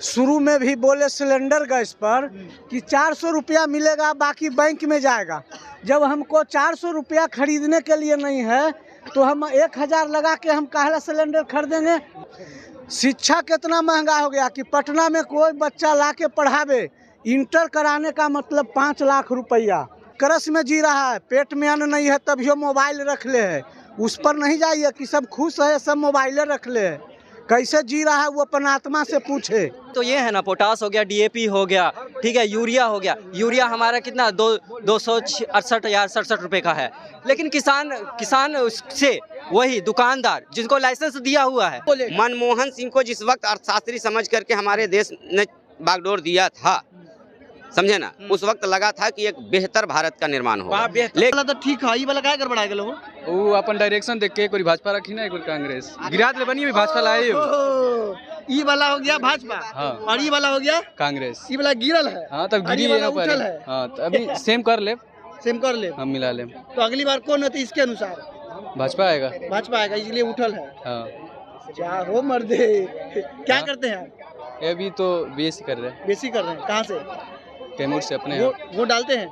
शुरू में भी बोले सिलेंडर गैस पर कि 400 रुपया मिलेगा, बाकी बैंक में जाएगा। जब हमको 400 रुपया खरीदने के लिए नहीं है तो हम 1000 लगा के हम काहला सिलेंडर खरीदेंगे। शिक्षा कितना महंगा हो गया कि पटना में कोई बच्चा ला के पढ़ावे, इंटर कराने का मतलब 5 लाख रुपया। करस में जी रहा है, पेट में अन्न नहीं है तभी मोबाइल रख ले है। उस पर नहीं जाइए कि सब खुश है, सब मोबाइल रख ले है। कैसे जी रहा है वो अपन आत्मा से पूछे। तो ये है ना, पोटास हो गया, डीएपी हो गया, ठीक है, यूरिया हो गया। यूरिया हमारा कितना 268 या 67 रुपए का है, लेकिन किसान उससे वही दुकानदार जिनको लाइसेंस दिया हुआ है। मनमोहन सिंह को जिस वक्त अर्थशास्त्री समझ करके हमारे देश ने बागडोर दिया था, समझे ना, उस वक्त लगा था कि एक बेहतर भारत का निर्माण होगा। लेकिन तो ठीक है, ये वाला काय गड़बड़ा गेलो वो अपन डायरेक्शन देख के एक बार भाजपा रखी ना, एक बार कांग्रेस गिरा दे बनी, भाजपा लाए हो। ये वाला हो गया भाजपा, हाँ। और ये वाला हो गया कांग्रेस। ये वाला गिरल है, हाँ तब गिरी है ना पर। हाँ तो अभी सेम कर ले, हम मिला ले। तो अगली बार कौन होती इसके अनुसार? भाजपा आएगा, इसलिए उठल है। हाँ क्या हो मर्दे, क्या करते हैं? अभी तो बीएससी कर रहे हैं। बीएससी कर रहे हैं, कहाँ से? कैमूर से अपने। वोट डालते हैं?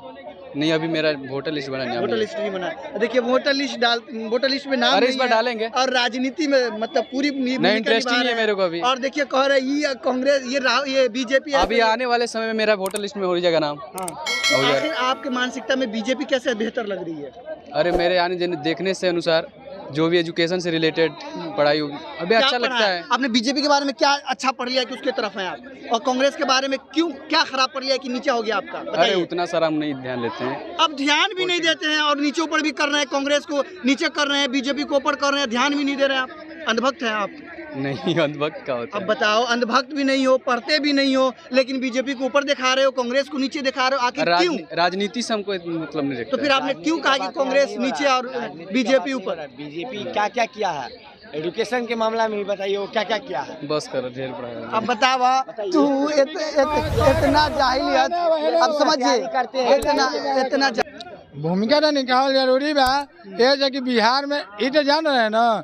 नहीं, अभी मेरा वोटर लिस्ट बना नहीं। वोटर लिस्ट नहीं बना। देखिए वोटर लिस्ट में नाम इस बार डालेंगे। और राजनीति में मतलब पूरी नहीं इंटरेस्ट नहीं है मेरे को अभी। और देखिए कह रहे ये कांग्रेस, ये बीजेपी। अभी आने वाले समय में मेरा वोटर लिस्ट में हो जाएगा नाम। हाँ। आखिर आपके मानसिकता में बीजेपी कैसे बेहतर लग रही है? अरे मेरे आने देखने से अनुसार जो भी एजुकेशन से रिलेटेड पढ़ाई होगी अभी अच्छा लगता है। आपने बीजेपी के बारे में क्या अच्छा पढ़ लिया कि उसके तरफ हैं आप, और कांग्रेस के बारे में क्यों क्या खराब पढ़ लिया कि नीचे हो गया आपका? अरे उतना सारा हम नहीं ध्यान देते हैं। अब ध्यान भी नहीं देते हैं और नीचे ऊपर भी कर रहे हैं, कांग्रेस को नीचे कर रहे हैं, बीजेपी को ऊपर कर रहे हैं, ध्यान भी नहीं दे रहे हैं। आप अंधभक्त हैं आप? नहीं, अंधभक्त का होता है। अब बताओ, अंधभक्त भी नहीं हो, पढ़ते भी नहीं हो, लेकिन बीजेपी को ऊपर दिखा रहे हो, कांग्रेस को नीचे दिखा रहे हो, आखिर क्यों? राजनीति से हमको मतलब नहीं रखता। तो फिर आपने क्यों कहा कि कांग्रेस नीचे और बीजेपी ऊपर? बीजेपी क्या क्या किया है एजुकेशन के मामला में, बताइए वो क्या क्या किया है? बस करो, ढेर पड़ा। अब बतावा तू इतना जाहिल है, अब समझिए इतना भूमिका तो निकाल जरूरी बा। ये कि बिहार में ये तो जान रहे हैं ना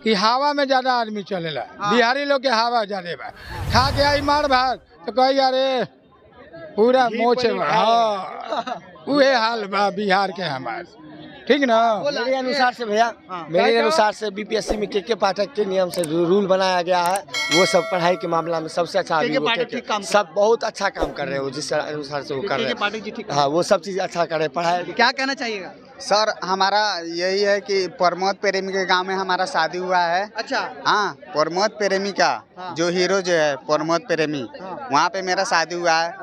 कि हवा में ज्यादा आदमी चलेला। बिहारी लोग के हवा ज्यादा बा, खा के आई मार भात तो कही अरे पूरा मोच। हाँ वही हाल बा बिहार के हमारे, ठीक ना। मेरे अनुसार से भैया, मेरे अनुसार से बीपीएससी में के पाठक के नियम से रूल बनाया गया है, वो सब पढ़ाई के मामला में सबसे अच्छा सब बहुत अच्छा काम कर रहे हो, जिस अनुसार से वो कर रहे हैं। हाँ वो सब चीज अच्छा कर रहे हैं। पढ़ाई क्या कहना चाहिएगा? सर हमारा यही है कि प्रमोद प्रेमी के गांव में हमारा शादी हुआ है। अच्छा। हाँ प्रमोद प्रेमी का जो हीरो जो है प्रमोद प्रेमी, वहाँ पे मेरा शादी हुआ है।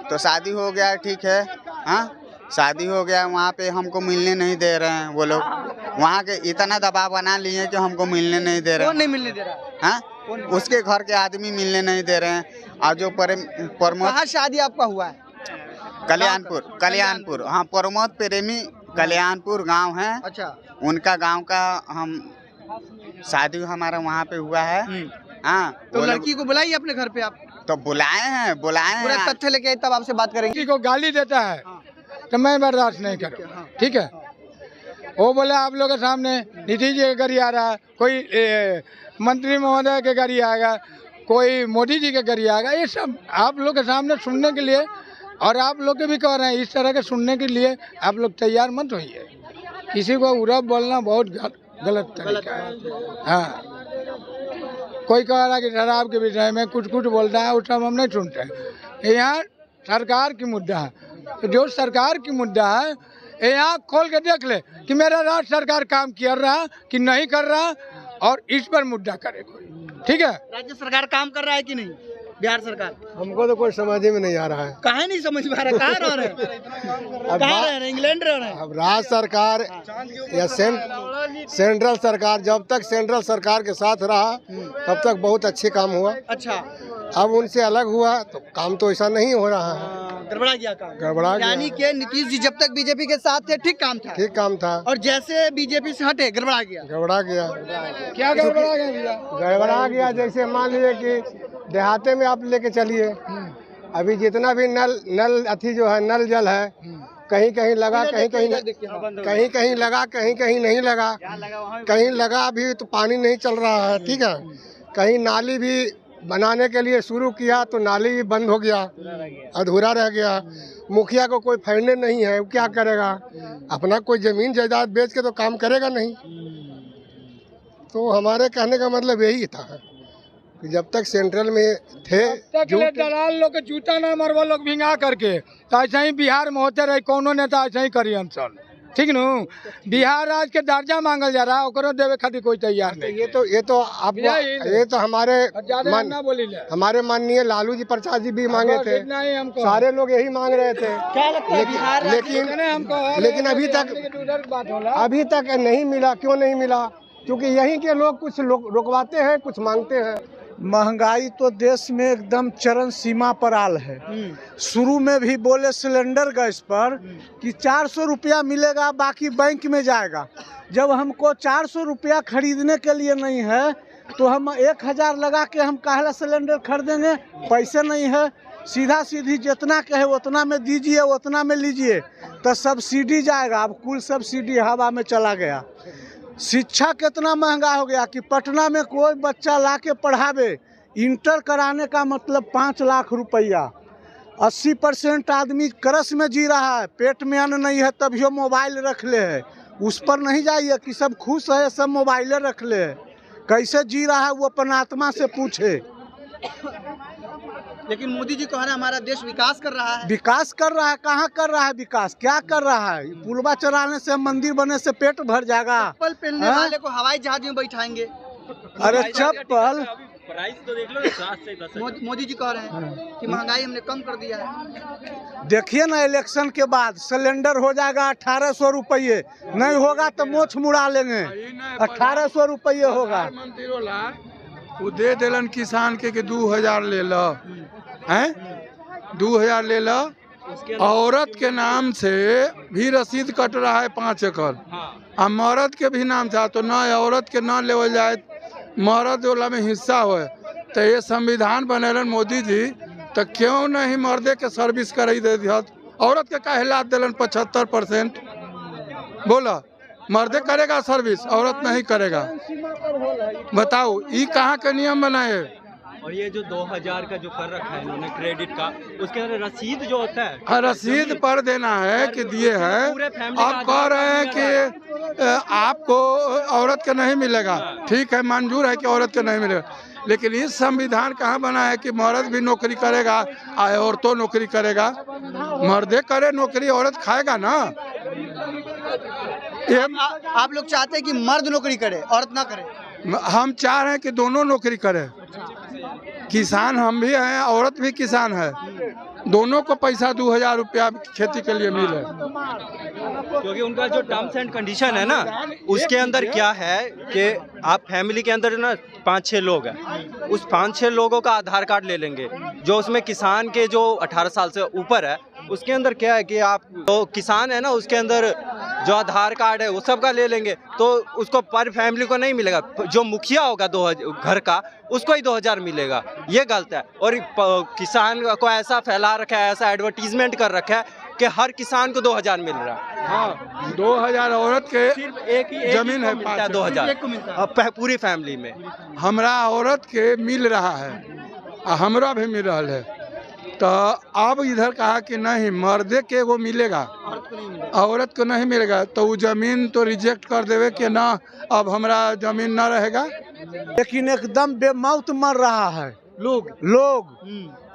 तो शादी हो गया, ठीक है। हाँ शादी हो गया, वहाँ पे हमको मिलने नहीं दे रहे हैं वो लोग। वहाँ के इतना दबाव बना लिए कि हमको मिलने नहीं दे रहे। कौन नहीं मिलने दे रहा? हाँ उसके घर के आदमी मिलने नहीं दे रहे हैं। और जो प्रमोद, कहाँ शादी आपका हुआ है? कल्याणपुर। हाँ प्रमोद प्रेमी कल्याणपुर गांव है। अच्छा। उनका गांव का हम शादी हमारा वहाँ पे हुआ है। हाँ तो लड़की को बुलाइए अपने घर पे आप। तो बुलाए हैं पूरा तथ्य लेके तब आपसे बात करेंगे। किसी को गाली देता है तो मैं बर्दाश्त नहीं करूँ, ठीक है। वो बोला आप लोग के सामने नीतीश जी का गाड़ी आ रहा है, कोई मंत्री महोदय के गाड़ी आएगा, कोई मोदी जी का गाड़ी आएगा, ये सब आप लोग के सामने सुनने के लिए। और आप लोग के भी कह रहे हैं इस तरह के सुनने के लिए आप लोग तैयार मत होइए। किसी को उड़ब बोलना बहुत गलत तरीका है। हाँ कोई कह रहा है कि शराब के विषय में कुछ बोलता है, वो सब हम नहीं सुनते। यहाँ सरकार की मुद्दा है, तो जो सरकार की मुद्दा है यहाँ खोल के देख ले कि मेरा राज्य सरकार काम कर रहा कि नहीं कर रहा, और इस पर मुद्दा करे कोई, ठीक है। राज्य सरकार काम कर रहा है कि नहीं? बिहार सरकार हमको तो कोई समझ में नहीं आ रहा है। कहाँ नहीं समझ में आ रहा? कहाँ रह रहे हैं? कहाँ रह रहे हैं? इंग्लैंड रह रहे हैं। अब राज्य सरकार या सेंट्रल सरकार, जब तक सेंट्रल सरकार के साथ रहा तब तक बहुत अच्छे काम हुआ। अच्छा। अब उनसे अलग हुआ तो काम तो ऐसा नहीं हो रहा है, गड़बड़ा गया काम। गड़बड़ा गया। यानी कि नीतीश जी जब तक बीजेपी के साथ थे ठीक काम था। ठीक काम था, और जैसे बीजेपी से हटे गड़बड़ा गया। क्या गड़बड़ा गया? गड़बड़ा गया जैसे मान लीजिए कि देहाते में आप लेके चलिए, अभी जितना भी नल अथी जो है नल जल है, कहीं कहीं लगा, कहीं कहीं लगा, कहीं नहीं लगा, कहीं लगा भी तो पानी नहीं चल रहा है, ठीक है। कहीं नाली भी बनाने के लिए शुरू किया तो नाली बंद हो गया, अधूरा रह गया। मुखिया को कोई फाइनेंस नहीं है, वो क्या करेगा? अपना कोई जमीन जायदाद बेच के तो काम करेगा नहीं। तो हमारे कहने का मतलब यही था कि जब तक सेंट्रल में थे दलाल लोग के जूता ना मरवा लोग भिंगा करके, तो ऐसे ही बिहार में होते रहे। कोनो नेता ऐसे ही करी अनशन, ठीक न? बिहार राज्य के दर्जा मांगल जा रहा है, ओकरो देवे खातिर कोई तैयार नहीं। ये तो आपको, ये तो हमारे माननीय लालू जी प्रसाद जी भी मांगे थे, सारे लोग यही मांग रहे थे। क्या लगता है लेकिन अभी तक नहीं मिला। क्यों नहीं मिला? क्योंकि यहीं के लोग कुछ रुकवाते हैं, कुछ मांगते हैं। महंगाई तो देश में एकदम चरम सीमा पर आल है। शुरू में भी बोले सिलेंडर गैस पर कि 400 रुपया मिलेगा, बाकी बैंक में जाएगा। जब हमको 400 रुपया खरीदने के लिए नहीं है तो हम 1000 लगा के हम काहला सिलेंडर खरीदेंगे? पैसे नहीं है। सीधा सीधी जितना कहे उतना में दीजिए, उतना में लीजिए, तो सब्सिडी जाएगा। अब कुल सब्सिडी हवा में चला गया। शिक्षा कितना महंगा हो गया कि पटना में कोई बच्चा ला के पढ़ावे, इंटर कराने का मतलब 5 लाख रुपया। 80% आदमी करस में जी रहा है, पेट में अन्न नहीं है तभी मोबाइल रख ले है। उस पर नहीं जाइए कि सब खुश है, सब मोबाइल रख ले है। कैसे जी रहा है वो अपन आत्मा से पूछे। लेकिन मोदी जी कह रहे हैं हमारा देश विकास कर रहा है। विकास कर रहा है? कहाँ कर रहा है विकास? क्या कर रहा है? पुलवा चढ़ाने से, मंदिर बनने से पेट भर जाएगा? चप्पल पहनने वाले को हवाई जहाज में बैठाएंगे। अरे चप्पल प्राइस तो देख लो, 7 से 10। मोदी जी कह रहे हैं कि महंगाई हमने कम कर दिया है। देखिए ना, इलेक्शन के बाद सिलेंडर हो जाएगा 1800 रुपये, नहीं होगा तो मोछ मुड़ा लेंगे। 1800 रुपये होगा। वो दे दिलन किसान के 2000 ले लो, हैं 2000 ले लो। औरत के नाम से भी रसीद कट रहा है 5 एकड़, और मर्द के भी नाम था, तो न औरत के न लेवल जाए, मर्द वाला में हिस्सा हो। तो ये संविधान बनेलन मोदी जी, तो क्यों नहीं मर्दे के सर्विस कर दे दिया? औरत के काहे लाद दिलन 75%? बोला मर्दे करेगा सर्विस, औरत नहीं करेगा? बताओ ये कहाँ का नियम बनाए? और ये जो 2000 का जो कर रखा है इन्होंने क्रेडिट का, उसके अंदर रसीद जो होता है, रसीद पर देना है कि दिए हैं। आप कह रहे हैं कि आपको औरत का नहीं मिलेगा, ठीक है, मंजूर है कि औरत का नहीं मिलेगा, लेकिन इस संविधान कहाँ बना है कि मर्द भी नौकरी करेगा, औरतों नौकरी करेगा? मर्दे करे नौकरी, औरत खाएगा ना। आप लोग चाहते हैं कि मर्द नौकरी करे, औरत ना करे? हम चाह रहे हैं कि दोनों नौकरी करें। किसान हम भी हैं, औरत भी किसान है, दोनों को पैसा 2000 रुपया खेती के लिए मिले। क्योंकि उनका जो टर्म्स एंड कंडीशन है ना, उसके अंदर क्या है कि आप फैमिली के अंदर ना 5-6 लोग हैं, उस 5-6 लोगों का आधार कार्ड ले लेंगे। जो उसमें किसान के जो 18 साल से ऊपर है, उसके अंदर क्या है कि आप तो किसान है ना, उसके अंदर जो आधार कार्ड है वो सबका ले लेंगे, तो उसको पर फैमिली को नहीं मिलेगा। जो मुखिया होगा 2000 घर का, उसको ही 2000 मिलेगा। ये गलत है। और किसान को ऐसा फैला रखा है, ऐसा एडवर्टीजमेंट कर रखा है कि हर किसान को 2000 मिल रहा है। हाँ, 2000 औरत के सिर्फ एक ही जमीन है, 2000 पूरी फैमिली में। हमरा औरत के मिल रहा है, हमरा भी मिल रहा है। तो अब इधर कहा कि नहीं, मर्दे के वो मिलेगा, औरत को नहीं मिलेगा, तो वो जमीन तो रिजेक्ट कर देवे कि ना, अब हमरा जमीन ना रहेगा। लेकिन एकदम बेमौत मर रहा है लोग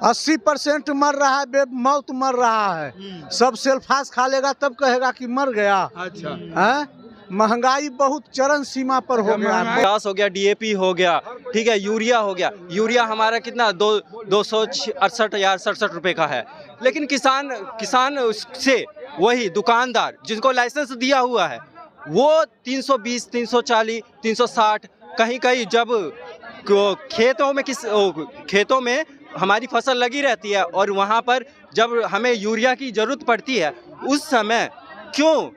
80% मर रहा है, बेमौत मर रहा है। सब सेल्फास खा लेगा तब कहेगा कि मर गया। अच्छा है? महंगाई बहुत चरम सीमा पर हो गया। पोटास हो गया, DAP हो गया, ठीक है, यूरिया हो गया। यूरिया हमारा कितना 268 या 67 रुपए का है। लेकिन किसान से वही दुकानदार जिनको लाइसेंस दिया हुआ है, वो 320, 340, 360, कहीं कहीं जब खेतों में हमारी फसल लगी रहती है और वहाँ पर जब हमें यूरिया की ज़रूरत पड़ती है, उस समय क्यों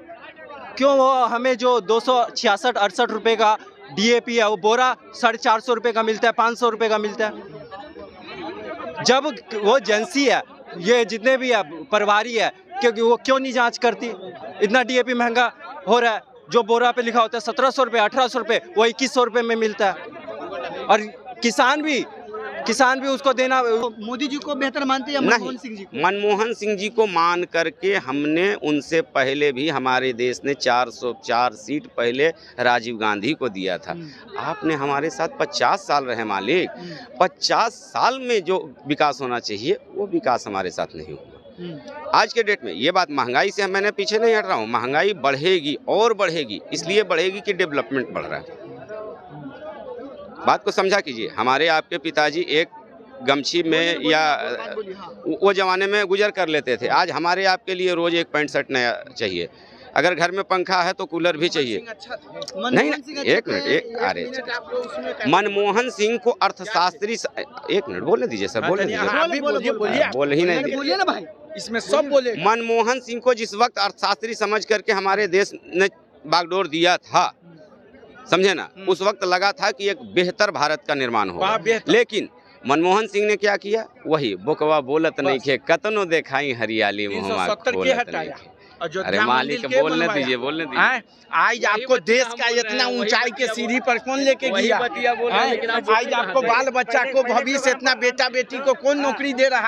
वो हमें जो 266-68 रुपए का DAP है, वो बोरा 450 रुपए का मिलता है, 500 रुपए का मिलता है। जब वो एजेंसी है, ये जितने भी है प्रभारी है, क्योंकि वो क्यों नहीं जांच करती? इतना DAP महंगा हो रहा है, जो बोरा पे लिखा होता है 1700 रुपये, 1800 रुपये, वो 2100 रुपये में मिलता है। और किसान भी किसान भी उसको देना। मोदी जी को बेहतर मानते हैं या मनमोहन सिंह जी को? मनमोहन सिंह जी को मान करके हमने उनसे पहले भी हमारे देश ने 404 सीट पहले राजीव गांधी को दिया था। आपने हमारे साथ 50 साल रहे मालिक, 50 साल में जो विकास होना चाहिए वो विकास हमारे साथ नहीं हुआ। आज के डेट में ये बात महंगाई से मैंने पीछे नहीं हट रहा हूँ, महंगाई बढ़ेगी और बढ़ेगी, इसलिए बढ़ेगी कि डेवलपमेंट बढ़ रहा है। बात को समझा कीजिए, हमारे आपके पिताजी एक गमछी में या वो जमाने में गुजर कर लेते थे, आज हमारे आपके लिए रोज एक पैंट शर्ट नया चाहिए। अगर घर में पंखा है तो कूलर भी चाहिए। नहीं, एक मिनट, अरे मनमोहन सिंह को अर्थशास्त्री, एक मिनट बोलने दीजिए सर, बोलने दीजिए, बोल ही नहीं बोलिए ना भाई, इसमें सब बोले। मनमोहन सिंह को जिस वक्त अर्थशास्त्री समझ करके हमारे देश ने बागडोर दिया था, समझे ना, उस वक्त लगा था कि एक बेहतर भारत का निर्माण होगा। लेकिन मनमोहन सिंह ने क्या किया, वही बुकवा बोलत नहीं खे, कतनो देखाई हरियाली मुहम्मा बोलत नहीं खे। अरे मालिक बोलने दीजिए, बोलने दीजिए। आज आपको देश का इतना ऊंचाई के सीढ़ी पर कौन लेके गया? आज आपको बाल बच्चा को भविष्य, इतना बेटा बेटी को कौन नौकरी दे रहा है?